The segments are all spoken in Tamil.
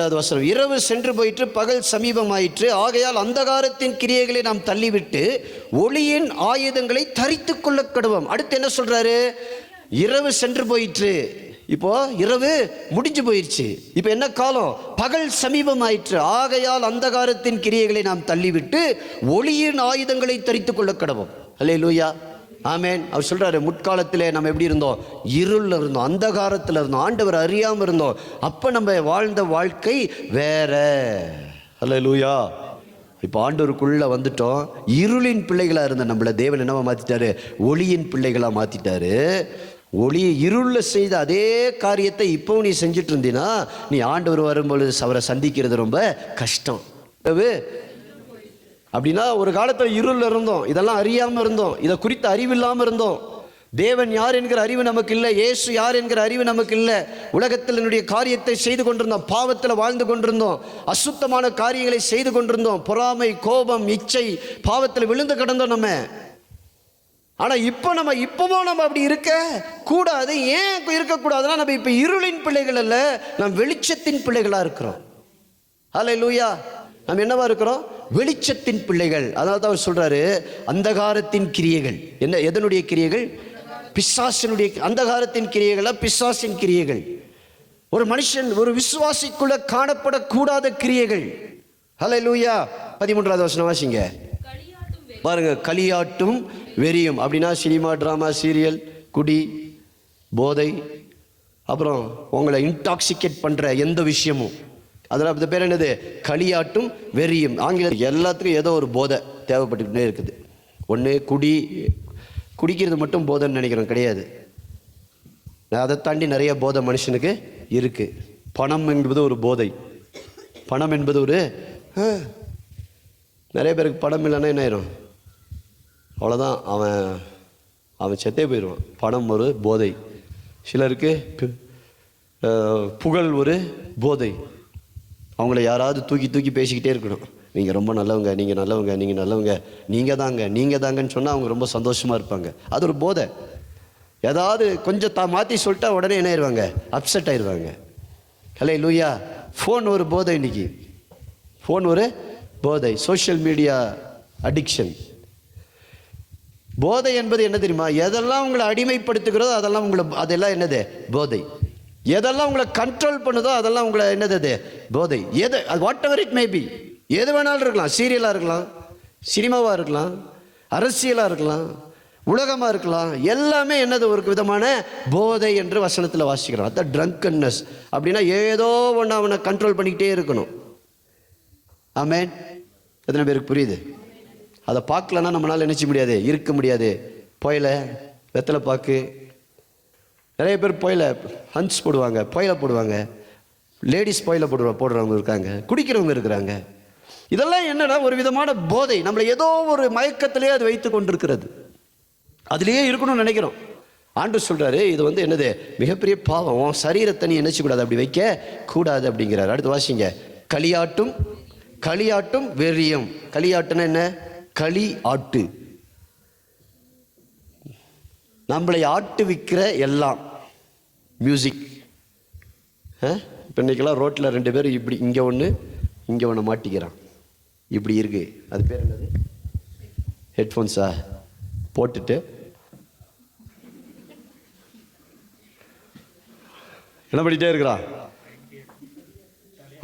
வசனம், இரவு சென்று போயிற்று, பகல் சமீபமாயிற்று, ஆகையால் அந்தகாரத்தின் கிரியைகளை நாம் தள்ளிவிட்டு ஒளியின் ஆயுதங்களை தரித்து கொள்ள கடவோம். அடுத்து என்ன சொல்றாரு? இரவு சென்று போயிற்று, இப்போ இரவு முடிஞ்சு போயிடுச்சு, இப்போ என்ன காலம்? பகல் சமீபமாயிற்று, ஆகையால் அந்தகாரத்தின் கிரியைகளை நாம் தள்ளிவிட்டு ஒளியின் ஆயுதங்களை தரித்து கொள்ள கடவோம். அல்லேலூயா, ஆமேன். அவர் சொல்றாரு, முற்காலத்திலே நம்ம எப்படி இருந்தோம்? இருளில் இருந்தோம், அந்தகாரத்தில் இருந்தோம், ஆண்டவர் அறியாமல் இருந்தோம். அப்போ நம்ம வாழ்ந்த வாழ்க்கை வேற. அல்லேலூயா. இப்போ ஆண்டவருக்குள்ளே வந்துட்டோம். இருளின் பிள்ளைகளாக இருந்த நம்மளை தேவன் என்னவா மாற்றிட்டாரு? ஒளியின் பிள்ளைகளாக மாற்றிட்டாரு. ஒளி இருளில் செய்த அதே காரியத்தை இப்போவும் நீ செஞ்சுட்டு இருந்தீன்னா நீ ஆண்டவர் வரும்பொழுது அவரை சந்திக்கிறது ரொம்ப கஷ்டம். அப்படின்னா ஒரு காலத்தில் இருளில் இருந்தோம், இதெல்லாம் அறியாமல் இருந்தோம், இதை குறித்த அறிவு இல்லாமல் இருந்தோம். தேவன் யார் என்கிற அறிவு நமக்கு இல்லை, இயேசு யார் என்கிற அறிவு நமக்கு இல்லை. உலகத்தில் என்னுடைய காரியத்தை செய்து கொண்டிருந்தோம், பாவத்தில் வாழ்ந்து கொண்டிருந்தோம், அசுத்தமான காரியங்களை செய்து கொண்டிருந்தோம், பொறாமை, கோபம், இச்சை, பாவத்தில் விழுந்து கிடந்தோம் நம்ம. ஆனால் இப்போவும் நம்ம அப்படி இருக்க கூடாது. ஏன் இருக்கக்கூடாதுன்னா நம்ம இப்போ இருளின் பிள்ளைகள் அல்ல, நம்ம வெளிச்சத்தின் பிள்ளைகளாக இருக்கிறோம். அல்லேலூயா. நம்ம என்னவா இருக்கிறோம்? வெளிச்சத்தின் பிள்ளைகள். அதனால தான் அவர் சொல்றாரு, அந்தகாரத்தின் கிரியைகள். என்ன? எதனுடைய கிரியைகள்? பிசாசினுடைய. அந்தகாரத்தின் கிரியைகளா பிசாசின் கிரியைகள். ஒரு மனுஷன், ஒரு விசுவாசிக்குள்ள காணப்படக்கூடாத கிரியைகள். ஹல்லேலூயா. 13வது வசனம் வாசிங்க பாருங்க. களியாட்டும் வெறியும் அப்படின்னா சினிமா, டிராமா, சீரியல், குடி, போதை, அப்புறம் உங்களை இன்டாக்சிகேட் பண்ற எந்த விஷயமும், அதில் அந்த பேர் என்னது? களியாட்டும் வெறியும். ஆங்கிலம் எல்லாத்துக்கும் ஏதோ ஒரு போதை தேவைப்பட்டுக்கிட்டே இருக்குது. ஒன்று குடிக்கிறது மட்டும் போதைன்னு நினைக்கிறோம், கிடையாது. அதை தாண்டி நிறைய போதை மனுஷனுக்கு இருக்குது. பணம் என்பது ஒரு போதை. பணம் என்பது ஒரு நிறைய பேருக்கு பணம் இல்லைன்னா என்ன ஆயிரும்? அவ்வளோதான், அவன் செத்தே போயிடுவான். பணம் ஒரு போதை. சிலருக்கு புகழ் ஒரு போதை. அவங்கள யாராவது தூக்கி பேசிக்கிட்டே இருக்கணும். நீங்கள் ரொம்ப நல்லவங்க, நீங்கள் நல்லவங்க, நீங்கள் நல்லவங்க, நீங்கள் தாங்கன்னு சொன்னால் அவங்க ரொம்ப சந்தோஷமாக இருப்பாங்க. அது ஒரு போதை. ஏதாவது கொஞ்சம் மாற்றி சொல்லிட்டா உடனே என்ன ஆயிடுவாங்க? அப்செட் ஆயிடுவாங்க. அல்லேலூயா. ஃபோன் ஒரு போதை. இன்னைக்கு ஃபோன் ஒரு போதை. Social media addiction. போதை என்பது என்ன தெரியுமா? எதெல்லாம் உங்களை அடிமைப்படுத்துகிறதோ அதெல்லாம் என்னது? போதை. எதெல்லாம் உங்களை கண்ட்ரோல் பண்ணுதோ அதெல்லாம் உங்களை என்னது? போதை. எது what ever it may be, எது வேணாலும் இருக்கலாம். சீரியலாக இருக்கலாம், சினிமாவாக இருக்கலாம், அரசியலாக இருக்கலாம், உலகமாக இருக்கலாம். எல்லாமே என்னது? ஒரு விதமான போதை என்று வசனத்தில் வாசிக்கிறோம். அதான் ட்ரங்கன்னஸ். அப்படின்னா ஏதோ ஒன்று அவனை கண்ட்ரோல் பண்ணிக்கிட்டே இருக்கணும். ஆமேன். எத்தனை பேருக்கு புரியுது? அதை பார்க்கலன்னா நம்மளால் நினைச்ச முடியாது, இருக்க முடியாது. புயல, வெத்தலை பாக்கு, நிறைய பேர் புயல ஹன்ஸ் போடுவாங்க, புயல போடுவாங்க, லேடிஸ் புயல போடுறவங்க இருக்காங்க, குடிக்கிறவங்க இருக்கிறாங்க. இதெல்லாம் என்னன்னா ஒரு விதமான போதை. நம்மளை ஏதோ ஒரு மயக்கத்திலே அது வைத்து கொண்டிருக்கிறது. அதுலேயே இருக்கணும்னு நினைக்கிறோம். ஆண்டு சொல்றாரு, இது என்னது? மிகப்பெரிய பாவம். உன் சரீரத்தை நீ நினைச்சக்கூடாது, அப்படி வைக்க கூடாது அப்படிங்கிறார். அடுத்து வாசிங்க. களியாட்டும் வெறியும். களியாட்டுன்னா என்ன? களி ஆட்டு. நம்மளை ஆட்டுவிக்கிற எல்லாம் மியூசிக். இப்போ இன்றைக்கெல்லாம் ரோட்டில் 2 பேர் இப்படி இங்கே ஒன்று மாட்டிக்கிறான், இப்படி இருக்கு. அது பேர் என்னது? ஹெட்ஃபோன்ஸா போட்டுட்டு என்ன பண்ணிகிட்டே இருக்கிறான்.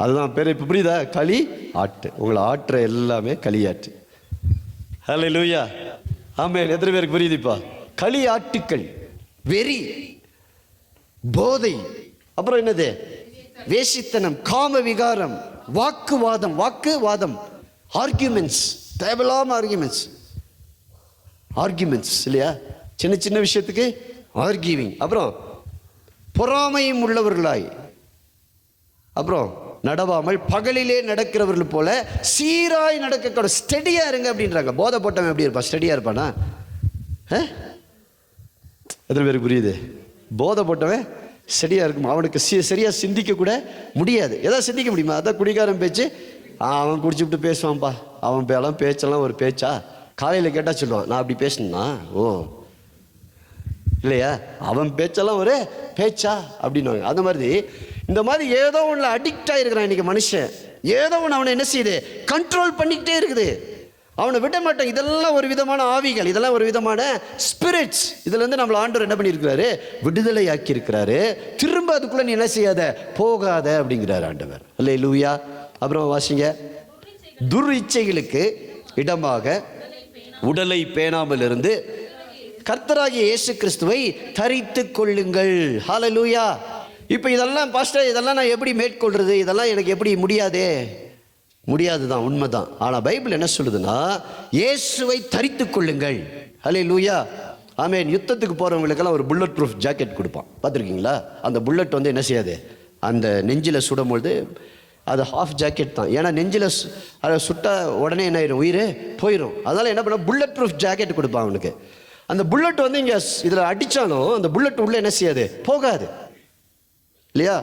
அதுதான் பேர். இப்போ புரியுதா? களி ஆட்டு. உங்களை ஆட்டுற எல்லாமே களியாட்டு. ஹல்லேலூயா. ஆமென். எத்தனை பேருக்கு புரியுதுப்பா? களி ஆட்டுக்கள், வெறி, போதை, அப்புறம் என்னது? வேசித்தனம், காம விகாரம், வாக்குவாதம், ஆர்கியூமெண்ட்ஸ், தேவையில்லாம ஆர்கியூமெண்ட்ஸ் இல்லையா? சின்ன விஷயத்துக்கு ஆர்கியூவிங். அப்புறம் பொறாமையும் உள்ளவர்களாய், அப்புறம் நடவாமல் பகலிலே நடக்கிறவர்கள் போல சீராய் நடக்க. ஸ்டெடியா இருங்க அப்படின்றாங்க. போதை போட்டவன் எப்படி இருப்பான்? ஸ்டெடியா இருப்பானா? எத்தனை பேருக்கு புரியுது? போதை போட்டவன் சரியாக இருக்கும். அவனுக்கு சரியாக சிந்திக்க கூட முடியாது. எதாவது சிந்திக்க முடியுமா? அதான் குடிகாரன் பேச்சு. அவன் குடிச்சுவிட்டு பேசுவான்ப்பா. அவன் பேச்செல்லாம் ஒரு பேச்சா? காலையில் கேட்டால் சொல்லுவான், நான் அப்படி பேசணுன்னா ஓ இல்லையா, அவன் பேச்செல்லாம் ஒரு பேச்சா அப்படின்வாங்க. அந்த மாதிரி இந்த மாதிரி ஏதோ ஒன்று அடிக்ட் ஆகிருக்கிறான் இன்றைக்கி மனுஷன். ஏதோ ஒன்று அவனை என்ன செய்யுது, கண்ட்ரோல் பண்ணிக்கிட்டே இருக்குது. அவனை விட மாட்டான். இதெல்லாம் ஒரு விதமான ஆவிகள், இதெல்லாம் ஒரு விதமான ஸ்பிரிட்ஸ். இதுலேருந்து நம்மளை ஆண்டவர் என்ன பண்ணியிருக்கிறாரு, விடுதலை ஆக்கியிருக்கிறாரு. திரும்ப அதுக்குள்ளே நீ என்ன செய்யாத, போகாத அப்படிங்கிறார் ஆண்டவர். அல்லேலூயா. அப்புறம் வாசிங்க, துர் இச்சைகளுக்கு இடமாக உடலை பேணாமல் இருந்து கர்த்தராகிய இயேசு கிறிஸ்துவை தரித்து கொள்ளுங்கள். ஹல்லேலூயா. இப்போ இதெல்லாம் பாஸ்டர், இதெல்லாம் நான் எப்படி மேற்கொள்றது, இதெல்லாம் எனக்கு எப்படி முடியாதே, முடியாது தான், உண்மைதான். ஆனால் பைபிள் என்ன சொல்லுதுன்னா, இயேசுவை தரித்து கொள்ளுங்கள். ஹல்லேலூயா. ஆமென். யுத்தத்துக்கு போகிறவங்களுக்கெல்லாம் ஒரு புல்லட் ப்ரூஃப் ஜாக்கெட் கொடுப்பான், பார்த்துருக்கீங்களா? அந்த புல்லட் வந்து என்ன செய்யாது, அந்த நெஞ்சில் சுடும்பொழுது அது ஹாஃப் ஜாக்கெட் தான். ஏன்னா நெஞ்சில் அதை சுட்டால் உடனே என்ன ஆயிடும், உயிர் போயிடும். அதனால் என்ன பண்ண, புல்லட் ப்ரூஃப் ஜாக்கெட் கொடுப்பான் அவனுக்கு. அந்த புல்லட் வந்து இங்கே இதில் அடித்தாலும் அந்த புல்லட் உள்ளே என்ன செய்யாது, போகாது இல்லையா?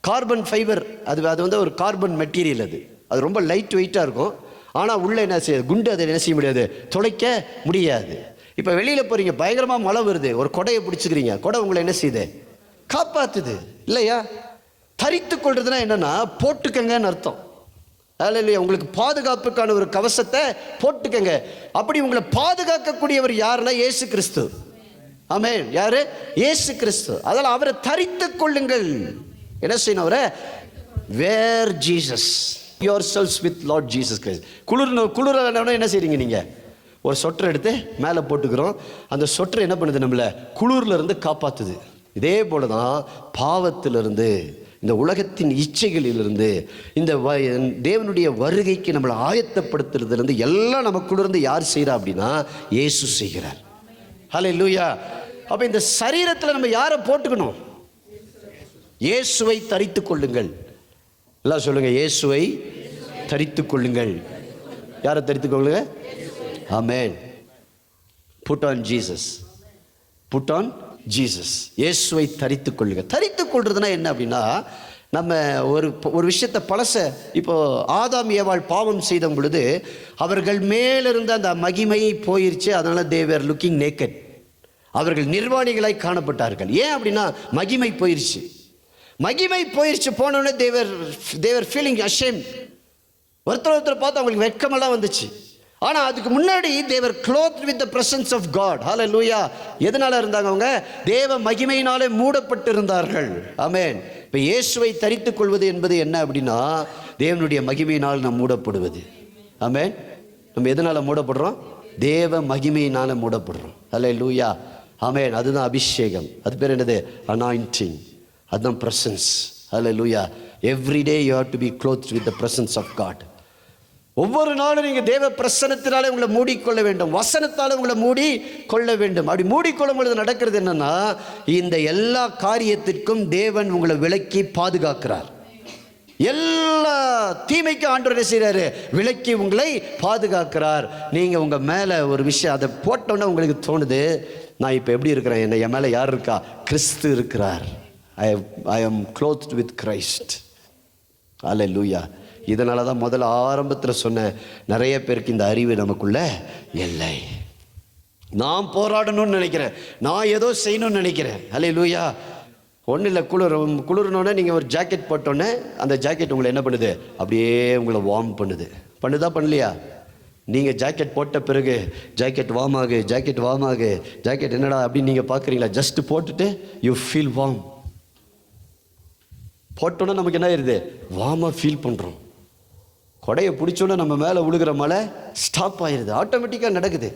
கார்பன் ஃபைபர், அது வந்து ஒரு கார்பன் மெட்டீரியல். அது ரொம்ப லைட் வெயிட்டாக இருக்கும். ஆனால் உள்ளே என்ன செய்யாது, குண்டு அதை என்ன செய்ய முடியாது, துளைக்க முடியாது. இப்போ வெளியில் போகிறீங்க, பயங்கரமாக மழை வருது, ஒரு கொடையை பிடிச்சிக்கிறீங்க, கொடை உங்களை என்ன செய்யுது, காப்பாற்றுது இல்லையா? தரித்து கொள்றதுனா என்னன்னா, போட்டுக்கங்கன்னு அர்த்தம். இல்லையா? உங்களுக்கு பாதுகாப்புக்கான ஒரு கவசத்தை போட்டுக்கங்க. அப்படி உங்களை பாதுகாக்கக்கூடியவர் யாருன்னா இயேசு கிறிஸ்து. ஆமென். யாரு? இயேசு கிறிஸ்து. அதனால் அவரை தரித்து கொள்ளுங்கள். என்ன செய்யணும், அவரை wear Jesus yourselves with Lord Jesus Christ. குளிர என்ன செய்றீங்க, நீங்கள் ஒரு சொட்டர் எடுத்து மேலே போட்டுக்கிறோம். அந்த சொட்டர் என்ன பண்ணுது, நம்மளை குளிர்ல இருந்து காப்பாற்றுது. இதே போல தான் பாவத்திலிருந்து, இந்த உலகத்தின் இச்சைகளிலிருந்து, இந்த தேவனுடைய வருகைக்கு நம்மளை ஆயத்தப்படுத்துறதுலேருந்து எல்லாம் நமக்குள்ளிருந்து யார் செய்கிறா அப்படின்னா இயேசு செய்கிறார். ஹல்லேலூயா. அப்போ இந்த சரீரத்தில் நம்ம யாரை போட்டுக்கணும், இயேசுவை தரித்து கொள்ளுங்கள். எல்லாம் சொல்லுங்க, இயேசுவை தரித்து கொள்ளுங்கள். யாரை தரித்து கொள்ளுங்க? Amen. Put on Jesus, put on Jesus. இயேசுவை தரித்து கொள்ளுங்க. தரித்து கொள்றதுனா என்ன அப்படின்னா, நம்ம ஒரு விஷயத்தை பழச, இப்போ ஆதாம் ஏவாள் பாவம் செய்த பொழுது அவர்கள் மேலிருந்த அந்த மகிமை போயிருச்சு. அதனால they were looking naked. அவர்கள் நிர்வாணிகளாய் காணப்பட்டார்கள். ஏன் அப்படின்னா மகிமை போயிருச்சு. மகிமை போயிருச்சு. போனோடனே they were feeling ashamed. ஒருத்தர் பார்த்து அவங்களுக்கு வெட்கமெல்லாம் வந்துச்சு. ஆனால் அதுக்கு முன்னாடி they were clothed with the presence of God. Hallelujah. எதனால இருந்தாங்க அவங்க? தேவ மகிமையினாலே மூடப்பட்டு இருந்தார்கள். ஆமென். இப்போ இயேசுவை தரித்து கொள்வது என்பது என்ன அப்படின்னா, தேவனுடைய மகிமையினால் நாம் மூடப்படுவது. ஆமென். நம்ம எதனால மூடப்படுறோம்? தேவ மகிமையினால மூடப்படுறோம். ஹல்லேலூயா. ஆமென். அதுதான் அபிஷேகம். அது பேர் என்னது? அனாயிண்டிங். அதுதான் presence. Hallelujah. Every day you have to be clothed with the presence of God. ஒவ்வொரு நாளும் நீங்கள் தேவ பிரசன்னத்தினாலே உங்களை மூடிக்கொள்ள வேண்டும், வசனத்தால் உங்களை மூடி கொள்ள வேண்டும். அப்படி மூடிக்கொள்ளும் பொழுது நடக்கிறது என்னன்னா, இந்த எல்லா காரியத்திற்கும் தேவன் உங்களை விலக்கி பாதுகாக்கிறார். எல்லா தீமைக்கும் ஆண்டவர் என்ன செய்கிறாரு? விலக்கி உங்களை பாதுகாக்கிறார். நீங்கள் உங்கள் மேலே ஒரு விஷயம் அதை போட்டோன்னே உங்களுக்கு தோணுது, நான் இப்போ எப்படி இருக்கிறேன், என்ன என் மேலே யார் இருக்கா? கிறிஸ்து இருக்கிறார். ஐ am clothed with Christ. அல்லேலூயா. இதனால தான் முதல்ல ஆரம்பத்தில் சொன்ன, நிறைய பேருக்கு இந்த அறிவு நமக்குள்ள இல்லை. நான் போராடணும்னு நினைக்கிறேன், நான் ஏதோ செய்யணும்னு நினைக்கிறேன். அல்லேலூயா. ஒன்றும் இல்லை, குளிர்னோடனே நீங்கள் ஒரு ஜாக்கெட் போட்டோன்னே அந்த ஜாக்கெட் உங்களை என்ன பண்ணுது? அப்படியே உங்களை வார்ம் பண்ணுது. பண்ணுதா பண்ணலையா? நீங்கள் ஜாக்கெட் போட்ட பிறகு ஜாக்கெட் வார்ம் ஆகு, ஜாக்கெட் வார்ம் ஆகு, ஜாக்கெட் என்னடா அப்படின்னு நீங்கள் பார்க்குறீங்களா? ஜஸ்ட் போட்டுட்டு யூ ஃபீல் வார்ம். போட்டோன்னா நமக்கு என்ன ஆயிடுது? வார்மாக ஃபீல் பண்ணுறோம். கொடையை பிடிச்சோன்னா நம்ம மேலே விழுகிற மழை ஸ்டாப் ஆயிடுது, ஆட்டோமேட்டிக்காக நடக்குது.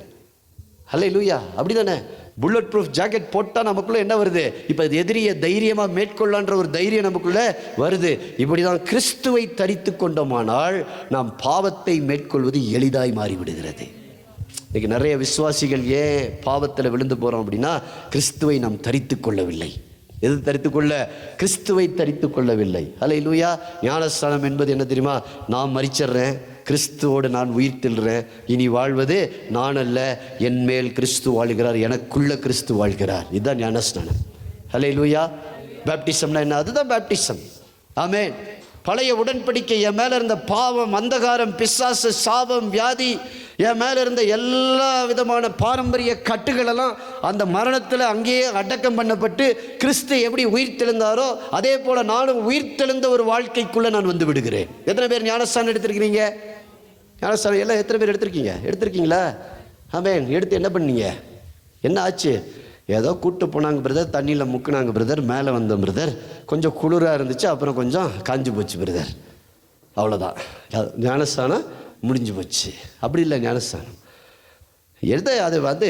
ஹல்லேலூயா. அப்படி தானே? புல்லட் ப்ரூஃப் ஜாக்கெட் போட்டால் நமக்குள்ளே என்ன வருது? இப்போ எதிரியை தைரியமாக மேற்கொள்ளான்ற ஒரு தைரியம் நமக்குள்ளே வருது. இப்படி தான் கிறிஸ்துவை தரித்து கொண்டோமானால் நாம் பாவத்தை மேற்கொள்வது எளிதாய் மாறிவிடுகிறது. இன்றைக்கி நிறைய விசுவாசிகள் ஏன் பாவத்தில் விழுந்து போகிறோம் அப்படின்னா, கிறிஸ்துவை நாம் தரித்து கொள்ளவில்லை. எது தரித்து கொள்ள? கிறிஸ்துவை தரித்து கொள்ளவில்லை. ஹல்லேலூயா. ஞானஸ்தானம் என்பது என்ன தெரியுமா? நான் மரிச்சிடுறேன், கிறிஸ்துவோடு நான் உயிர்த்தெழுறேன், இனி வாழ்வது நான் அல்ல, என் மேல் கிறிஸ்து வாழ்கிறார், எனக்குள்ள கிறிஸ்து வாழ்கிறார். இதுதான் ஞானஸ்நானம். ஹல்லேலூயா. பேப்டிசம்னா என்ன? அதுதான் பேப்டிசம். ஆமென். பழைய உடன்படிக்கை என் மேலே இருந்த பாவம், அந்தகாரம், பிசாசு, சாபம், வியாதி என் மேலே இருந்த எல்லா விதமான பாரம்பரிய கட்டுகளெல்லாம் அந்த மரணத்தில் அங்கேயே அடக்கம் பண்ணப்பட்டு கிறிஸ்து எப்படி உயிர்த்தெழுந்தாரோ அதே போல் நானும் உயிர்த்தெழுந்த ஒரு வாழ்க்கைக்குள்ளே நான் வந்து விடுகிறேன். எத்தனை பேர் ஞானஸ்தானம் எடுத்திருக்கிறீங்க? ஞானஸ்தானம் எல்லாம் எத்தனை பேர் எடுத்திருக்கீங்களா? ஆமென். எடுத்து என்ன பண்ணீங்க? என்ன ஆச்சு? ஏதோ கூப்பிட்டு போனாங்க பிரதர், தண்ணியில் முக்குனாங்க பிரதர், மேலே வந்தோம் பிரதர், கொஞ்சம் குளிராக இருந்துச்சு, அப்புறம் கொஞ்சம் காஞ்சி போச்சு பிரதர், அவ்வளோதான். ஞானஸ்தானம் முடிஞ்சு போச்சு. அப்படி இல்லை ஞானஸ்தானம். அது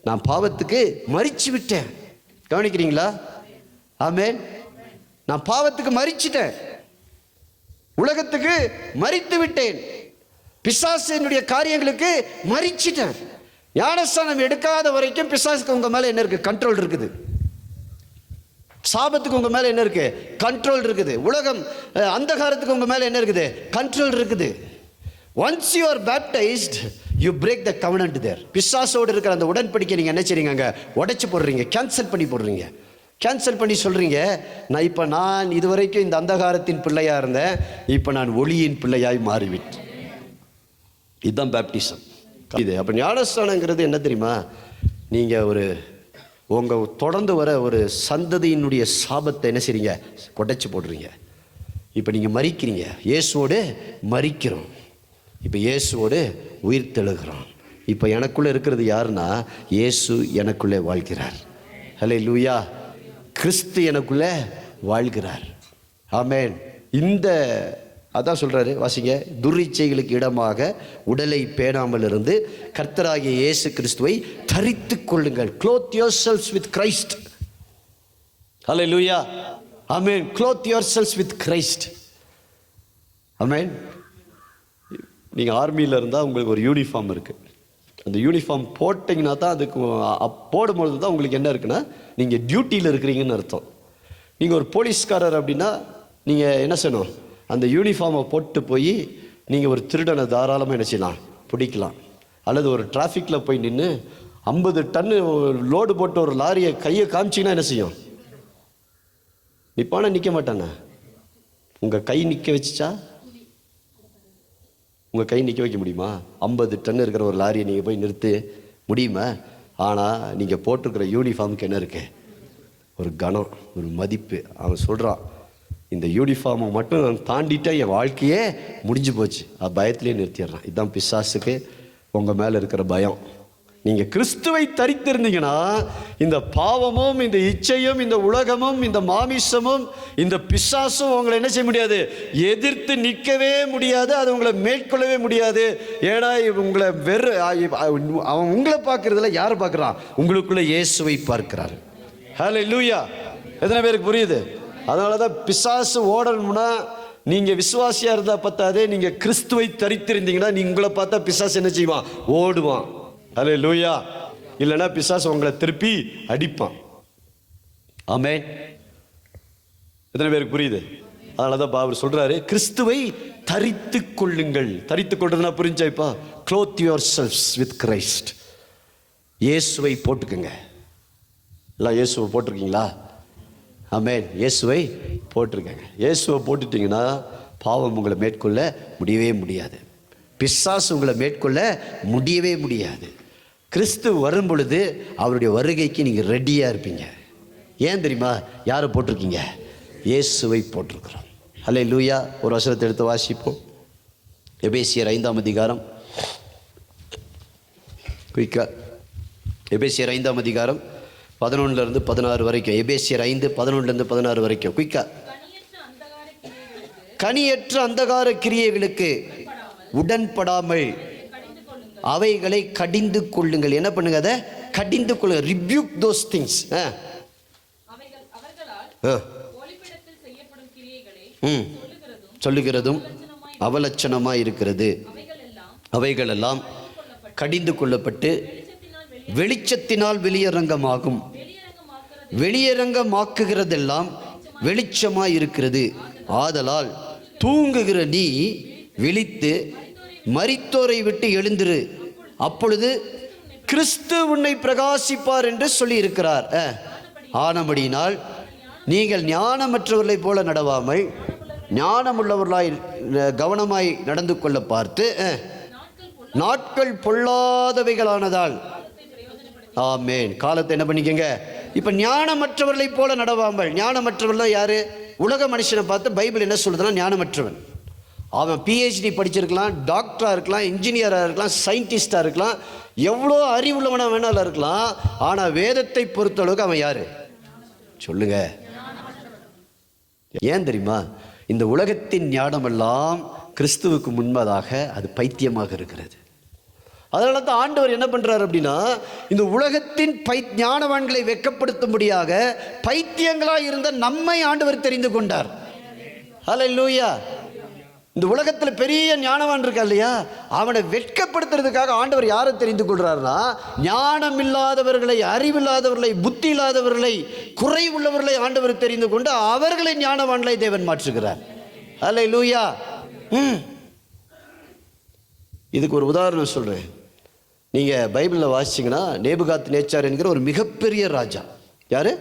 நான் பாவத்துக்கு மரிச்சு விட்டேன். கவனிக்கிறீங்களா? ஆமென். நான் பாவத்துக்கு மரிச்சிட்டேன், உலகத்துக்கு மரித்து விட்டேன், பிசாசினுடைய காரியங்களுக்கு மரிச்சிட்டேன். ஞானஸ்தானம் எடுக்காத வரைக்கும் பிசாசுக்கு உங்க மேல என்ன இருக்கு? கண்ட்ரோல் இருக்குது. சாபத்துக்கு உங்க மேல என்ன இருக்கு? கண்ட்ரோல் இருக்குது. உலகம் அந்தகாரத்துக்கு உங்க மேல என்ன இருக்குது? கண்ட்ரோல் இருக்குது. Once you are baptised you break the covenant there. பிசாசோடு இருக்கிற அந்த உடன்படிக்கை நீங்க என்ன செய்றீங்க? அங்க உடைச்சு போடுறீங்க, கேன்சல் பண்ணி போடுறீங்க. கேன்சல் பண்ணி சொல்றீங்க, நான் இதுவரைக்கும் இந்த அந்தகாரத்தின் பிள்ளையா இருந்தேன், இப்போ நான் ஒளியின் பிள்ளையாய் மாறிவிட்டேன். இதுதான் பேப்டிசம். இது அப்போ ஞானஸ்தானங்கிறது என்ன தெரியுமா? நீங்கள் உங்கள் தொடர்ந்து வர ஒரு சந்ததியினுடைய சாபத்தை என்ன செய்றீங்க? கொடைச்சி போடுறீங்க. இப்போ நீங்கள் மரிக்கிறீங்க, இயேசுவோடு மரிக்கிறோம், இப்போ இயேசுவோடு உயிர் தெழுகிறோம். இப்போ எனக்குள்ளே இருக்கிறது யாருன்னா, இயேசு எனக்குள்ளே வாழ்கிறார். ஹல்லேலூயா. கிறிஸ்து எனக்குள்ளே வாழ்கிறார். ஆமென். அதான் சொல்றாரு, வாசிங்க. துரிச்சைகளுக்கு இடமாக உடலை பேணாமல் இருந்து கர்த்தராகிய இயேசு கிறிஸ்துவை தரித்துக் கொள்ளுங்கள். clothe yourselves with Christ. hallelujah. amen. clothe yourselves with Christ. amen. நீங்க ஆர்மியில் இருந்தால் உங்களுக்கு ஒரு யூனிஃபார்ம் இருக்கு. அந்த யூனிஃபார்ம் போட்டிங்கன்னா தான் அதுக்கு போடும்பொழுது தான் உங்களுக்கு என்ன இருக்குன்னா நீங்கள் டியூட்டியில் இருக்கிறீங்கன்னு அர்த்தம். நீங்கள் ஒரு போலீஸ்காரர் அப்படின்னா நீங்கள் என்ன செய்யணும்? அந்த யூனிஃபார்மை போட்டு போய் நீங்கள் ஒரு திருடனை தாராளமாக என்ன செய்யலாம்? பிடிக்கலாம். அல்லது ஒரு டிராஃபிக்கில் போய் நின்று 50 டன்னு லோடு போட்டு ஒரு லாரியை கையை காமிச்சிங்கன்னா என்ன செய்யும்? நிற்பானா? நிற்க மாட்டானே? உங்கள் கை நிற்க வச்சுச்சா? உங்கள் கை நிற்க வைக்க முடியுமா? 50 டன் இருக்கிற ஒரு லாரியை நீங்கள் போய் நிறுத்த முடியுமா? ஆனால் நீங்கள் போட்டிருக்கிற யூனிஃபார்முக்கு என்ன இருக்கு? ஒரு கனம், ஒரு மதிப்பு. அவன் சொல்கிறான், இந்த யூனிஃபார்மை மட்டும் நான் தாண்டிட்டா என் வாழ்க்கையே முடிஞ்சு போச்சு. பயத்திலே நிறுத்திடுறான். இதுதான் பிசாசுக்கு உங்கள் மேலே இருக்கிற பயம். நீங்கள் கிறிஸ்துவை தரித்திருந்தீங்கன்னா இந்த பாவமும் இந்த இச்சையும் இந்த உலகமும் இந்த மாமிசமும் இந்த பிசாசும் உங்களை என்ன செய்ய முடியாது? எதிர்த்து நிற்கவே முடியாது. அது உங்களை மேற்கொள்ளவே முடியாது. ஏன்னா உங்களை அவன் உங்களை பார்க்கறதுல யாரை பார்க்குறான்? உங்களுக்குள்ள இயேசுவை பார்க்கிறார். ஹல்லேலூயா. எத்தனை பேருக்கு புரியுது? அதனால தான் பிசாசு ஓடணும்னா நீங்கள் விசுவாசியாக இருந்தால் பத்தாது, நீங்கள் கிறிஸ்துவை தரித்திருந்தீங்கன்னா உங்களை பார்த்தா பிசாசு என்ன செய்வான்? ஓடுவான். ஹல்லேலூயா. இல்லைன்னா பிசாசு உங்களை திருப்பி அடிப்பான். ஆமென். எத்தனை பேருக்கு புரியுது? அதனால தான் பவுல் சொல்றாரு, கிறிஸ்துவை தரித்து கொள்ளுங்கள். தரித்து கொள்றதுனா புரிஞ்சாய்ப்பா? clothe yourselves with Christ. இயேசுவை போட்டுக்குங்க. எல்லாம் இயேசுவை போட்டிருக்கீங்களா? ஆமென். இயேசுவை போட்டிருக்கேங்க. இயேசுவை போட்டுட்டீங்கன்னா பாவம் உங்களை மேற்கொள்ள முடியவே முடியாது. பிசாசு உங்களை மேற்கொள்ள முடியவே முடியாது. கிறிஸ்து வரும் பொழுது அவருடைய வருகைக்கு நீங்கள் ரெடியாக இருப்பீங்க. ஏன் தெரியுமா? யாரை போட்டிருக்கீங்க? இயேசுவை போட்டிருக்கிறோம். ஹல்லேலூயா. ஒரு வசனத்தை எடுத்து வாசிப்போம். எபேசியர் 5ஆம் அதிகாரம். குயிக்கா. எபேசியர் 5ஆம் அதிகாரம் 11 to 16 வரைக்கும். எபேசியர் 5 11 to 16 வரைக்கும். குயிக்கா. கனியற்ற அந்தகார கிரியைகளுக்கு உடன்படாமல் அவைகளை கடிந்து கொள்ளுங்கள். என்ன பண்ணுங்க? அதை கடிந்து கொள்ளுங்க. Rebuke those things. சொல்லுகிறதும் அவலட்சணமாய் இருக்கிறது. அவைகளெல்லாம் கடிந்து கொள்ளப்பட்டு வெளிச்சத்தினால் வெளியரங்கமாகும். வெளியரங்கமாக்குகிறதெல்லாம் வெளிச்சமாய் இருக்கிறது. ஆதலால் தூங்குகிற நீ விழித்து மரித்தோரை விட்டு எழுந்திரு, அப்பொழுது கிறிஸ்து உன்னை பிரகாசிப்பார் என்று சொல்லி இருக்கிறார். ஆனபடியினால் நீங்கள் ஞானமற்றவர்களைப் போல நடவாமல் ஞானமுள்ளவர்களாய் கவனமாய் நடந்து கொள்ள பார்த்து நாட்கள் பொல்லாதவைகளானதால். ஆமென். காலத்தை என்ன பண்ணிக்கங்க. இப்போ ஞானமற்றவர்களை போல நடவாமல். ஞானமற்றவர்கள் யாரு? உலக மனுஷனை பார்த்து பைபிள் என்ன சொல்லுதுன்னா, ஞானமற்றவன் அவன் PhD படிச்சிருக்கலாம், டாக்டராக இருக்கலாம், இன்ஜினியராக இருக்கலாம், சயின்டிஸ்டாக இருக்கலாம், எவ்வளோ அறிவுள்ளவனாக வேணாலும் இருக்கலாம். ஆனால் வேதத்தை பொறுத்தளவுக்கு அவன் யாரு சொல்லுங்க? ஏன் தெரியுமா? இந்த உலகத்தின் ஞானமெல்லாம் கிறிஸ்துவுக்கு முன்பதாக அது பைத்தியமாக இருக்கிறது. அதனால தான் ஆண்டவர் என்ன பண்றாரு அப்படின்னா, இந்த உலகத்தின் ஞானவான்களை வெட்கப்படுத்தும்படியாக பைத்தியங்களாக இருந்த நம்மை ஆண்டவர் தெரிந்து கொண்டார். ஹல்லேலூயா. இந்த உலகத்தில் பெரிய ஞானவான் இருக்கா இல்லையா, அவனை வெட்கப்படுத்துறதுக்காக ஆண்டவர் யாரை தெரிந்து கொள்றாருன்னா, ஞானம் இல்லாதவர்களை, அறிவில்லாதவர்களை, புத்தி இல்லாதவர்களை, குறை உள்ளவர்களை ஆண்டவர் தெரிந்து கொண்டு அவர்களை ஞானவான்களை தேவன் மாற்றுகிறார். ஹல்லேலூயா. இதுக்கு ஒரு உதாரணம் சொல்றேன். நீங்க பைபிளில் வாசிச்சீங்கன்னா, நேபுகாத் நேச்சார் என்கிற ஒரு மிகப்பெரிய ராஜா. யாரு?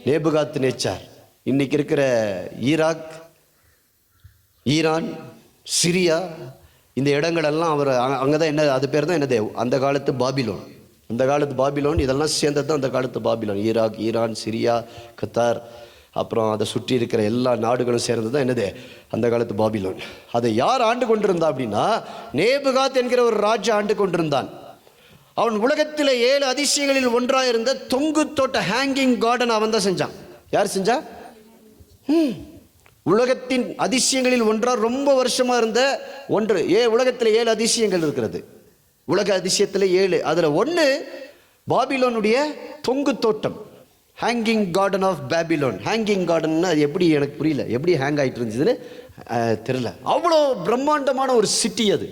நேபுகாத் நேச்சார். இன்னைக்கு இருக்கிற ஈராக், ஈரான், சிரியா, இந்த இடங்களெல்லாம் அவர் அங்கே தான். என்ன அது பேர் தான் என்னது? அந்த காலத்து பாபிலோன். அந்த காலத்து பாபிலோன் இதெல்லாம் சேர்ந்தது தான் அந்த காலத்து Babylon. Iraq, Iran, Syria, Qatar, அப்புறம் அதை சுற்றி இருக்கிற எல்லா நாடுகளும் சேர்ந்தது தான் என்னது? அந்த காலத்து பாபிலோன். அதை யார் ஆண்டு கொண்டிருந்தா அப்படின்னா, நேபுகாத் என்கிற ஒரு ராஜா ஆண்டு கொண்டிருந்தான். அவன் உலகத்தில் 7 அதிசயங்களில் ஒன்றாக இருந்த தொங்கு தோட்ட, ஹேங்கிங் கார்டன் அவன் தான் செஞ்சான். யார் செஞ்சா? உலகத்தின் அதிசயங்களில் ஒன்றாக ரொம்ப வருஷமாக இருந்த ஒன்று. உலகத்தில் 7 அதிசயங்கள் இருக்கிறது. உலக அதிசயத்தில் 7. அதில் ஒன்று பாபிலோனுடைய தொங்கு தோட்டம், hanging garden of Babylon. Hanging கார்டன்னா அது எப்படி, எனக்கு புரியல, எப்படி ஹேங் ஆகிட்டு இருந்துச்சுன்னு தெரியல. அவ்வளோ பிரம்மாண்டமான ஒரு சிட்டி அது.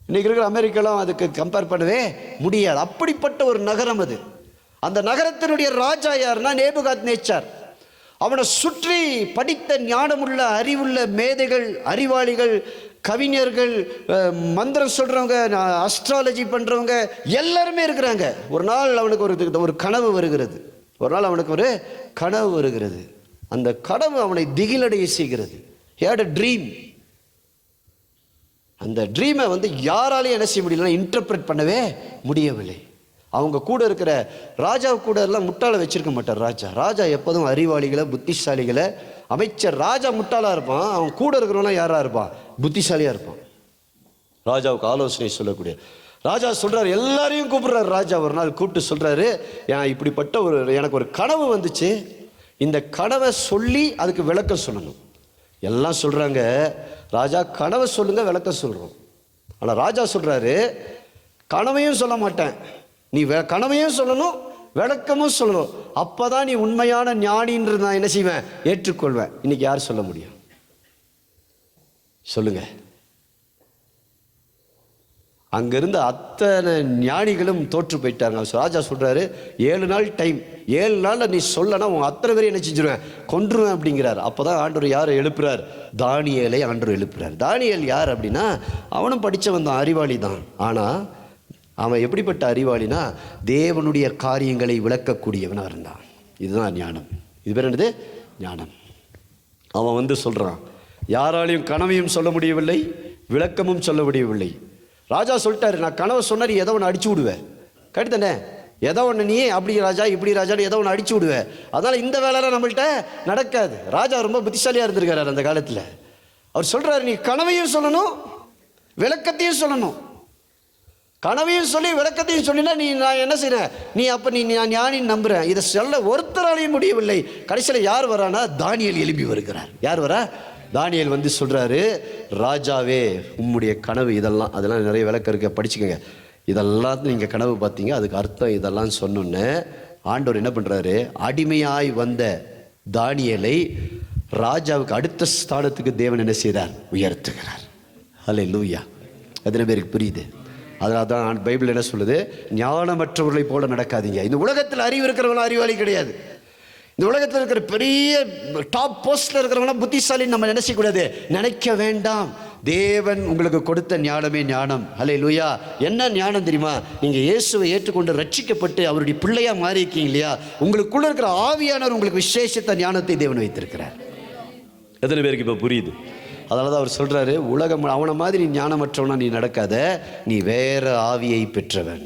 இன்னைக்கு இருக்கிற அமெரிக்காலாம் அதுக்கு கம்பேர் பண்ணவே முடியாது. அப்படிப்பட்ட ஒரு நகரம் அது. அந்த நகரத்தினுடைய ராஜா யாருன்னா நேபுகாத் நேச்சார். அவனை சுற்றி படித்த ஞானமுள்ள, அறிவுள்ள மேதைகள், அறிவாளிகள், கவிஞர்கள், மந்திரம் சொல்றவங்க, அஸ்ட்ராலஜி பண்றவங்க எல்லாருமே இருக்கிறாங்க. ஒரு நாள் அவனுக்கு ஒரு கனவு வருகிறது. அந்த கனவு அவனை திகிலடைய செய்கிறது. he had a dream. அந்த ட்ரீமை யாராலையும் என்ன செய்ய முடியல, இன்டர்பிரட் பண்ணவே முடியவில்லை. அவங்க கூட இருக்கிற ராஜா கூட எல்லாம் முட்டாளை வச்சிருக்க மாட்டார். ராஜா எப்போதும் அறிவாளிகளை, புத்திசாலிகளை, அமைச்சர். ராஜா முட்டாளாக இருப்பான், அவன் கூட இருக்கிறவனா யாராக இருப்பான்? புத்திசாலியாக இருப்பான். ராஜாவுக்கு ஆலோசனை சொல்லக்கூடிய ராஜா சொல்றாரு, எல்லாரையும் கூப்பிடுறாரு. ராஜா ஒரு நாள் கூப்பிட்டு சொல்றாரு, இப்படிப்பட்ட எனக்கு ஒரு கனவு வந்துச்சு, இந்த கனவை சொல்லி அதுக்கு விளக்கம் சொல்லணும். எல்லாம் சொல்றாங்க, ராஜா கனவை சொல்லுங்க, விளக்கம் சொல்றோம். ஆனால் ராஜா சொல்றாரு, கனவையும் சொல்ல மாட்டேன், நீ கனவையும் சொல்லணும், விளக்கமும் சொல்லணும், அப்பதான் நீ உண்மையான ஞானின்றது நான் என்ன செய்வேன், ஏற்றுக்கொள்வேன். இன்னைக்கு யார் சொல்ல முடியும் சொல்லுங்க? அங்கிருந்த அத்தனை ஞானிகளும் தோற்று போயிட்டாங்க. ராஜா சொல்றாரு, 7 நாள் டைம், 7 நாளில் நீ சொல்லனா உன் அத்தனை பேரையும் என்ன செஞ்சிருவேன், கொன்றுவேன் அப்படிங்கிறார். அப்போதான் ஆண்டவர் யாரை எழுப்புறார்? தானியேலை ஆண்டவர் எழுப்புறார். தானியேல் யார் அப்படின்னா, அவனும் படித்தவன் தான், அறிவாளி தான். ஆனால் அவன் எப்படிப்பட்ட அறிவாளினா, தேவனுடைய காரியங்களை விளக்கக்கூடியவனாக இருந்தான். இதுதான் ஞானம். இது பேர் என்னது? ஞானம். அவன் சொல்கிறான், யாராலையும் கனவையும் சொல்ல முடியவில்லை, விளக்கமும் சொல்ல முடியவில்லை. ராஜா சொல்லிட்டாரு, நான் கனவை சொன்ன நீ எதை ஒன்று அடிச்சு விடுவேன், கரெக்டு தானே? எதை ஒன்று நீ அப்படி ராஜா இப்படி ராஜான்னு எதை ஒன்று அடிச்சு விடுவேன். அதனால் இந்த வேலைலாம் நம்மள்கிட்ட நடக்காது. ராஜா ரொம்ப புத்திசாலியாக இருந்திருக்காரு அந்த காலத்தில். அவர் சொல்கிறாரு, நீ கனவையும் சொல்லணும், விளக்கத்தையும் சொல்லணும். கனவையும் சொல்லி விளக்கத்தையும் சொல்லினா நீ நான் என்ன செய்கிறேன், நீ அப்போ நீ நான் ஞானின்னு நம்புகிறேன். இதை சொல்ல ஒருத்தராலையும் முடியவில்லை. கடைசியில் யார் வரானா? தானியேல் எழுப்பி வருகிறார். யார் வரா? தானியேல் சொல்கிறாரு, ராஜாவே உம்முடைய கனவு அதெல்லாம் நிறைய விளக்கம் இருக்க, படிச்சுக்கோங்க. இதெல்லாம் நீங்கள் கனவு பார்த்தீங்க, அதுக்கு அர்த்தம் இதெல்லாம் சொன்னோன்னு ஆண்டவர் என்ன பண்ணுறாரு, அடிமையாய் வந்த தானியேலை ராஜாவுக்கு அடுத்த ஸ்தானத்துக்கு தேவன் என்ன செய்கிறார், உயர்த்துகிறார். ஹல்லேலூயா. எத்தனை பேருக்கு புரியுது? அதனால தான் பைபிள் என்ன சொல்லுது, ஞானமற்றவர்களை போல நடக்காதீங்க. இந்த உலகத்தில் அறிவு இருக்கிறவங்களும் அறிவாளி கிடையாது. இந்த உலகத்தில் இருக்கிற பெரிய டாப் போஸ்ட்ல இருக்கிறவங்களாம் புத்திசாலின்னு நம்ம என்ன செய்யக்கூடாது, நினைக்க வேண்டாம். தேவன் உங்களுக்கு கொடுத்த ஞானமே ஞானம். ஹல்லேலூயா. என்ன ஞானம் தெரியுமா? நீங்கள் இயேசுவை ஏற்றுக்கொண்டு ரட்சிக்கப்பட்டு அவருடைய பிள்ளையா மாறி இருக்கீங்க இல்லையா, உங்களுக்குள்ள இருக்கிற ஆவியானவர் உங்களுக்கு விசேஷத்த ஞானத்தை தேவன் வைத்திருக்கிறார். எத்தனை பேருக்கு இப்போ புரியுது? அதனால தான் அவர் சொல்கிறாரு, உலகம் அவனை மாதிரி ஞானமற்றவனா நீ நடக்காத, நீ வேற ஆவியை பெற்றவன்.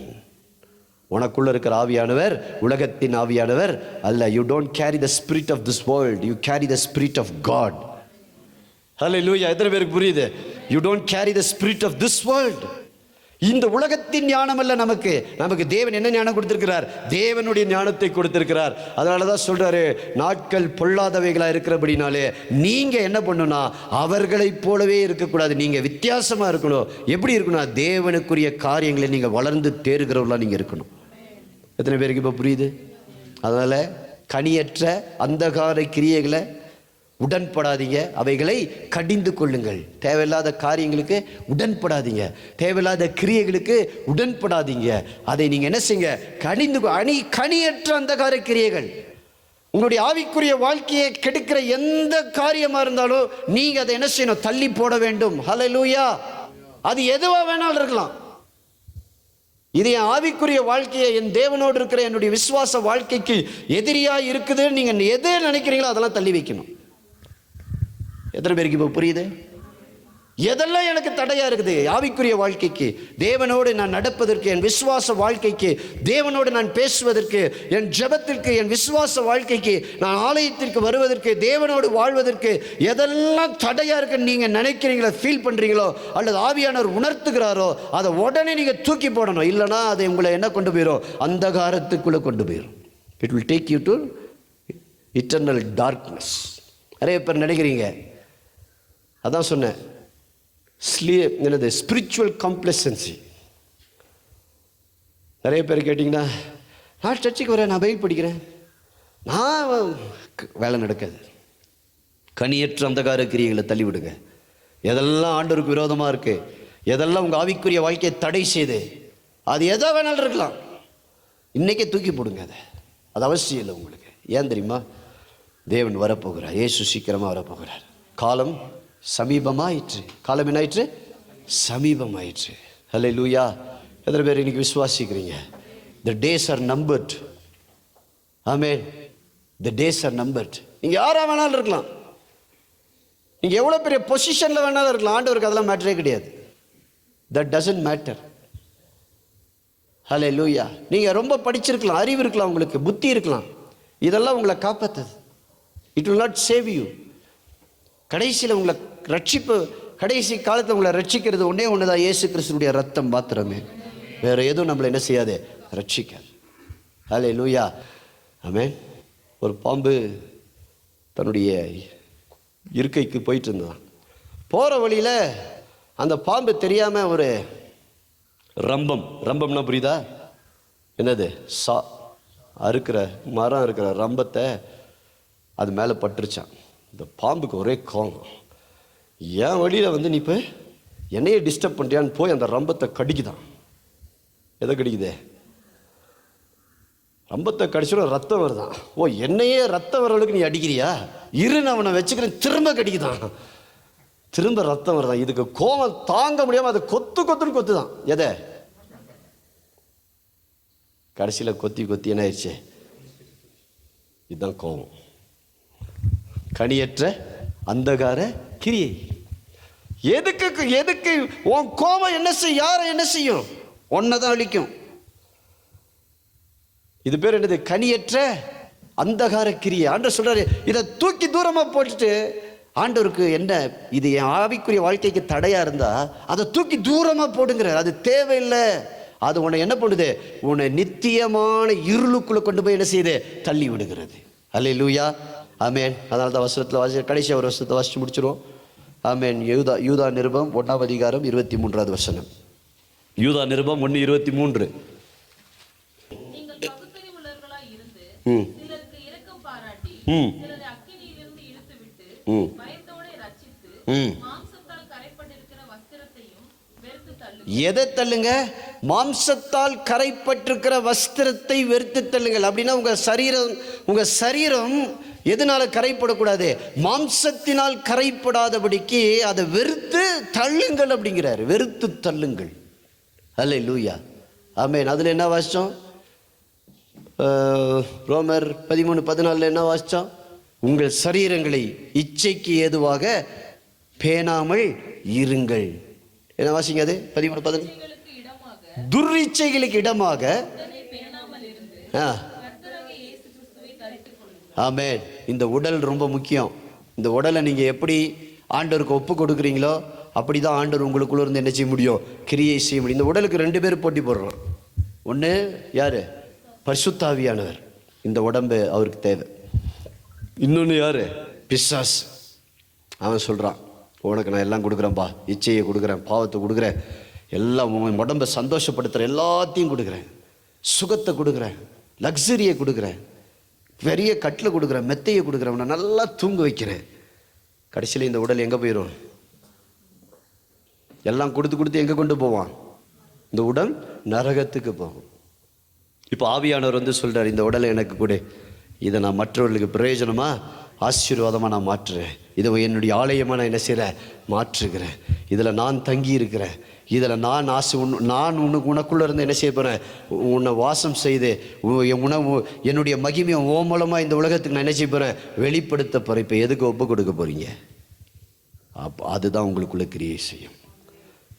உனக்குள்ள இருக்கிற ஆவியானவர் உலகத்தின் ஆவியானவர் அல்ல. You don't carry the spirit of this world, you carry the spirit of God. Hallelujah. எத்தனை பேருக்கு புரியுது? You don't carry the spirit of this world. இந்த உலகத்தின் ஞானம் அல்ல நமக்கு. நமக்கு தேவன் என்ன ஞானம் கொடுத்திருக்கிறார்? தேவனுடைய ஞானத்தை கொடுத்திருக்கிறார். அதனால தான் சொல்றாரு, நாட்கள் பொல்லாதவைகளா இருக்கிறபடினாலே நீங்க என்ன பண்ணணும்னா அவர்களைப் போலவே இருக்கக்கூடாது, நீங்க வித்தியாசமா இருக்கணும். எப்படி இருக்கணும்? தேவனுக்குரிய காரியங்களை நீங்க வளர்ந்து தேறுகிறவர்களா நீங்க இருக்கணும். எத்தனை பேருக்கு இப்போ புரியுது? அதனால கனியற்ற அந்தகார கிரியைகளை உடன்படாதீங்க, அவைகளை கடிந்து கொள்ளுங்கள். தேவையில்லாத காரியங்களுக்கு உடன்படாதீங்க, தேவையில்லாத கிரியைகளுக்கு உடன்படாதீங்க. அதை நீங்க என்ன செய்யுங்க? கனியற்ற அந்தகார கிரியைகள், உங்களுடைய ஆவிக்குரிய வாழ்க்கையை கெடுக்கிற எந்த காரியமா இருந்தாலும் நீங்க அதை என்ன செய்யணும்? தள்ளி போட வேண்டும். ஹல்லேலூயா. அது எதுவா வேணாலும் இருக்கலாம். இது என் ஆவிக்குரிய வாழ்க்கையை, என் தேவனோடு இருக்கிற என்னுடைய விசுவாச வாழ்க்கைக்கு எதிரியா இருக்குதுன்னு நீங்க எது நினைக்கிறீங்களோ அதெல்லாம் தள்ளி வைக்கணும். எத்தனை பேருக்கு இப்போ புரியுது? எதெல்லாம் எனக்கு தடையா இருக்குது ஆவிக்குரிய வாழ்க்கைக்கு, தேவனோடு நான் நடப்பதற்கு, என் விசுவாச வாழ்க்கைக்கு, தேவனோடு நான் பேசுவதற்கு, என் ஜெபத்திற்கு, என் விசுவாச வாழ்க்கைக்கு, நான் ஆலயத்திற்கு வருவதற்கு, தேவனோடு வாழ்வதற்கு எதெல்லாம் தடையா இருக்குன்னு நீங்க நினைக்கிறீங்களோ, ஃபீல் பண்றீங்களோ, அல்லது ஆவியானவர் உணர்த்துகிறாரோ, அதை உடனே நீங்க தூக்கி போடணும். இல்லைன்னா அதை உங்களை என்ன கொண்டு போயிடும்? அந்தகாரத்துக்குள்ள கொண்டு போயிடும். It will take you to eternal darkness. நிறைய பேர் நினைக்கிறீங்க, அதான் சொன்னேன், என்னது ஸ்பிரிச்சுவல் காம்ப்ளசன்சி. நிறைய பேர் கேட்டிங்கன்னா, நான் சர்ச்சுக்கு வரேன், நான் பைபிள் படிக்கிறேன், நான் வேலை நடக்காது. கனியற்ற அந்தகார கிரியைகளை தள்ளிவிடுங்க. எதெல்லாம் ஆண்டவருக்கு விரோதமாக இருக்குது, எதெல்லாம் உங்கள் ஆவிக்குரிய வாழ்க்கையை தடை செய்து, அது எதோ வேணாலும் இருக்கலாம், இன்றைக்கே தூக்கி போடுங்க. அது அவசியம் இல்லை உங்களுக்கு. ஏன் தெரியுமா? தேவன் வரப்போகிறார். இயேசு சீக்கிரமாக வரப்போகிறார். காலம் சமீபமாயிற்று. காலம் என்னாயிற்று? சமீபமாயிற்று. ஹல்லேலூயா. எத்தனை பேர் இன்னைக்கு விசுவாசிக்கிறீங்க? The days are numbered. Amen. The days are numbered. நீங்க யாரா வேணாலும் இருக்கலாம், நீங்க எவ்வளவு பெரிய பொசிஷன்ல வேணாலும் இருக்கலாம், ஆண்டவருக்கு அதெல்லாம் மேட்டரே கிடையாது. That doesn't matter. ஹல்லேலூயா. நீங்க ரொம்ப படிச்சிருக்கலாம், அறிவு இருக்கலாம், உங்களுக்கு புத்தி இருக்கலாம், இதெல்லாம் உங்களை காப்பாத்துது. It will not save you. கடைசியில் உங்களை ரட்சிப்பு, கடைசி காலத்தில் உங்களை ரட்சிக்கிறது ஒன்றே ஒன்று தான், இயேசு கிறிஸ்துடைய ரத்தம் மாத்திரமே. வேற எதுவும் நம்மளை என்ன செய்யாது? ரட்சிக்காது. ஹல்லேலூயா. ஆமென். ஒரு பாம்பு தன்னுடைய இருக்கைக்கு போயிட்டு இருந்தான். போகிற வழியில் அந்த பாம்பு தெரியாமல் ஒரு ரம்பம்னா புரியுதா? என்னது? அறுக்கிற மரம் இருக்கிற ரம்பத்தை அது மேலே பட்டுருச்சான். இந்த பாம்புக்கு ஒரே கோபம், என் வழியில் நீ இப்போ என்னையே டிஸ்டர்ப் பண்ணுறியான்னு போய் அந்த ரம்பத்தை கடிக்குதான். எதை கடிக்குதே? ரம்பத்தை கடிச்சிடும், ரத்தம் வருதான். ஓ, என்னையே ரத்தம் வரவளுக்கு நீ அடிக்கிறியா? நான் அவனை வச்சுக்கிறேன். திரும்ப கடிக்குதான், திரும்ப ரத்தம் வருதான். இதுக்கு கோபம் தாங்க முடியாமல் அதை கொத்துன்னு கொத்துதான். எதை? கடைசியில் கொத்தி என்ன ஆயிடுச்சு? இதுதான் கோபம். கனியற்ற அந்தகார கிரியை. எதுக்கு உன் கோபம் என்ன செய்யும்? யாரை என்ன செய்யும்? ஒன்னதான் அழிக்கும். இது பேர் என்னது? கனியற்ற அந்தகார கிரியை. ஆண்டவர் சொல்றாரு, இதை தூக்கி தூரமா போட்டுட்டு, ஆண்டவருக்கு என்ன, இது என் ஆவிக்குரிய வாழ்க்கைக்கு தடையா இருந்தா அதை தூக்கி தூரமா போடுங்கிறார். அது தேவையில்லை. அது உன்னை என்ன பண்ணுது? உன்னை நித்தியமான இருளுக்குள்ள கொண்டு போய் என்ன செய்யுது? தள்ளி விடுகிறது. அல்லேலூயா. ஆமென். அதனால தான் வசனத்தில் கடைசி ஒரு வசனத்தை வாசிச்சு முடிச்சிருவோம். ஆமென். யூதா நிருபம் 1ஆம் அதிகாரம் 23வது வசனம். யூதா நிருபம் 1:23. நீங்கள் பகுத்தறிவுள்ளவர்களாய் இருந்து சிலருக்கு இரக்கம் பாராட்டி சிலரை அக்கினியிலிருந்து இழுத்துவிட்டு பயத்தோட ரட்சித்து மாம்சத்தால் கரைப்பட்டிருக்கிற வஸ்திரத்தையும் வெறுத்து தள்ளுங்கள். எதை தள்ளுங்க? மாம்சத்தால் கரைப்பட்டிருக்கிற வஸ்திரத்தை வெறுத்து தள்ளுங்கள். அப்படின்னா உங்க சரீரம் எதனால கரைப்படக்கூடாது? மாம்சத்தினால் கரைப்படாதபடிக்கு அதை வெறுத்து தள்ளுங்கள் அப்படிங்கிறார். வெறுத்து தள்ளுங்கள். அல்லேலூயா. ஆமென். அதில் என்ன வாசித்தோம்? ரோமர் 13:14 என்ன வாசித்தோம்? உங்கள் சரீரங்களை இச்சைக்கு ஏதுவாக பேணாமல் இருங்கள். என்ன வாசிங்க அது 13-14. துர்இச்சைகளுக்கு இடமாக ஆமென். இந்த உடல் ரொம்ப முக்கியம். இந்த உடலை நீங்கள் எப்படி ஆண்டவருக்கு ஒப்பு கொடுக்குறீங்களோ அப்படி தான் ஆண்டவர் உங்களுக்குள்ள இருந்து என்ன செய்ய முடியும், கிரியை செய்ய முடியும். இந்த உடலுக்கு 2 பேர் போட்டி போடுறோம். ஒன்று யார்? பரிசுத்தாவியானவர். இந்த உடம்பு அவருக்கு தேவை. இன்னொன்று யார்? பிசாஸ். அவன் சொல்கிறான், உனக்கு நான் எல்லாம் கொடுக்குறேன்ப்பா, இச்சையை கொடுக்குறேன், பாவத்தை கொடுக்குறேன், எல்லாம் உன் உடம்பை சந்தோஷப்படுத்துகிறேன், எல்லாத்தையும் கொடுக்குறேன், சுகத்தை கொடுக்குறேன், லக்ஸரியை கொடுக்குறேன், பெரிய கட்டில் கொடுக்குறேன், மெத்தையை கொடுக்குறேன், உன்னை நல்லா தூங்க வைக்கிறேன். கடைசியில் இந்த உடல் எங்கே போயிடும்? எல்லாம் கொடுத்து கொடுத்து எங்கே கொண்டு போவான்? இந்த உடல் நரகத்துக்கு போகும். இப்போ ஆவியானவர் வந்து சொல்கிறார், இந்த உடலை எனக்கு கொடு, இதை நான் மற்றவர்களுக்கு பிரயோஜனமாக ஆசீர்வாதமாக நான் மாற்றுறேன், இதை என்னுடைய ஆலயமாக நான் என்ன செய்கிறேன், மாற்றுகிறேன், இதில் நான் தங்கி இருக்கிறேன், இதில் நான் நான் உனக்குள்ளே இருந்து என்ன செய்ய போகிறேன், உன்னை வாசம் செய்து உணவு என்னுடைய மகிமையை ஓ மூலமாக இந்த உலகத்துக்கு நான் என்ன செய்ய போகிறேன், வெளிப்படுத்த போகிறேன். இப்போ எதுக்கு ஒப்பு கொடுக்க போகிறீங்க? அப்போ அதுதான் உங்களுக்குள்ளே கிரியை செய்யும்.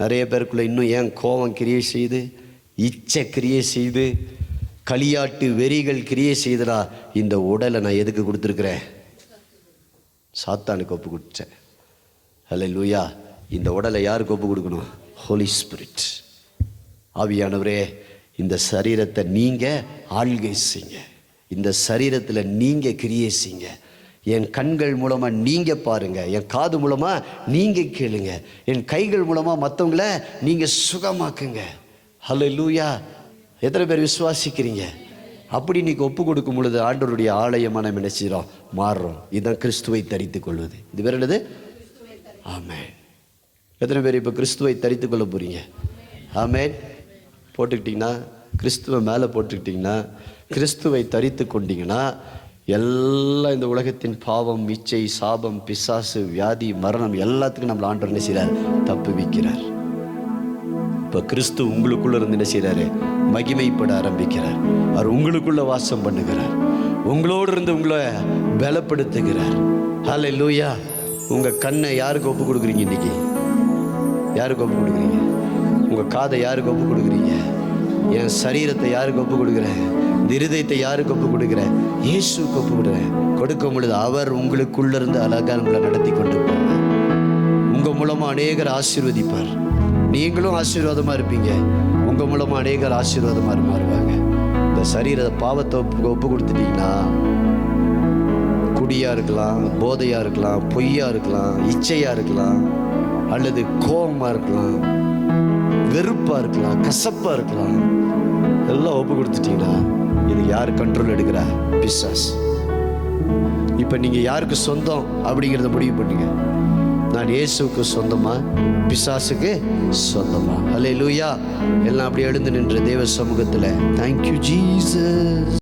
நிறைய பேருக்குள்ளே இன்னும் ஏன் கோபம் கிரியை செய்து, இச்சை கிரியை செய்து, களியாட்டு வெறிகள் கிரியை செய்தடா? இந்த உடலை நான் எதுக்கு கொடுத்துருக்குறேன்? சாத்தானுக்கு ஒப்பு கொடுத்தேன். ஹல்லேலூயா. இந்த உடலை யாருக்கு ஒப்பு கொடுக்கணும்? ஹோலி ஸ்பிரிட். ஆவியானவரே, இந்த சரீரத்தை நீங்கள் ஆள்கை செய்யுங்க, இந்த சரீரத்தில் நீங்கள் கிரியை செய்யுங்க. என் கண்கள் மூலமாக நீங்கள் பாருங்கள், என் காது மூலமாக நீங்கள் கேளுங்க, என் கைகள் மூலமாக மற்றவங்கள நீங்கள் சுகமாக்குங்க. ஹல்லேலூயா. எத்தனை பேர் விசுவாசிக்கிறீங்க? அப்படி நீங்கள் ஒப்பு கொடுக்கும் பொழுது ஆண்டவருடைய ஆலயமாக நம்ம நினைச்சிடும், மாறுறோம். இதுதான் கிறிஸ்துவை தரித்து கொள்வது. இது வேறு என்னது? ஆமென். எத்தனை பேர் இப்போ கிறிஸ்துவை தரித்து கொள்ள போகிறீங்க? ஆமென். போட்டுக்கிட்டிங்கன்னா, கிறிஸ்துவை மேலே போட்டுக்கிட்டிங்கன்னா, கிறிஸ்துவை தரித்து கொண்டீங்கன்னா, எல்லாம் இந்த உலகத்தின் பாவம், இச்சை, சாபம், பிசாசு, வியாதி, மரணம் எல்லாத்துக்கும் நம்மளை ஆண்டவர் என்ன செய்கிறார்? தப்பு வைக்கிறார். இப்போ கிறிஸ்து உங்களுக்குள்ள இருந்து என்ன செய்கிறாரு? மகிமைப்பட ஆரம்பிக்கிறார். அவர் உங்களுக்குள்ள வாசம் பண்ணுகிறார், உங்களோடு இருந்து உங்களை பலப்படுத்துகிறார். ஹல்லேலூயா. உங்கள் கண்ணை யாருக்கு ஒப்பு கொடுக்குறீங்க? இன்னைக்கு யாருக்கு ஒப்பு கொடுக்குறீங்க? உங்கள் காதை யாருக்கு ஒப்பு கொடுக்குறீங்க? என் சரீரத்தை யாருக்கு ஒப்பு கொடுக்குறேன்? இந்த இருதயத்தை யாருக்கு ஒப்பு கொடுக்குறேன்? இயேசுக்கு ஒப்பு கொடுக்குறேன். கொடுக்கும் பொழுது அவர் உங்களுக்குள்ள இருந்து அழகாக உங்களை நடத்தி கொண்டு போவார். உங்கள் மூலமாக அநேகர் ஆசீர்வதிப்பார். நீங்களும் ஆசீர்வாதமாக இருப்பீங்க, உங்கள் மூலமாக அநேகர் ஆசீர்வாதமாக மாறுவாங்க. இந்த சரீர பாவத்தை ஒப்பு கொடுத்துட்டீங்கன்னா, குடியாக இருக்கலாம், போதையாக இருக்கலாம், பொய்யாக இருக்கலாம், இச்சையாக இருக்கலாம், அல்லது கோபமாக இருக்கலாம், வெறுப்பாக இருக்கலாம், கசப்பாக இருக்கலாம், எல்லாம் ஒப்பு கொடுத்துட்டீங்கன்னா இது யார் கண்ட்ரோல் எடுக்கிறா? பிசாஸ். இப்போ நீங்கள் யாருக்கு சொந்தம் அப்படிங்கிறத முடிவு பண்ணுங்க. நான் இயேசுவுக்கு சொந்தமா, பிசாசுக்கு சொந்தமா? ஹல்லேலூயா. எல்லாம் அப்படி எழுந்து நின்ற தேவ சமூகத்தில், தேங்க்யூ ஜீசஸ்.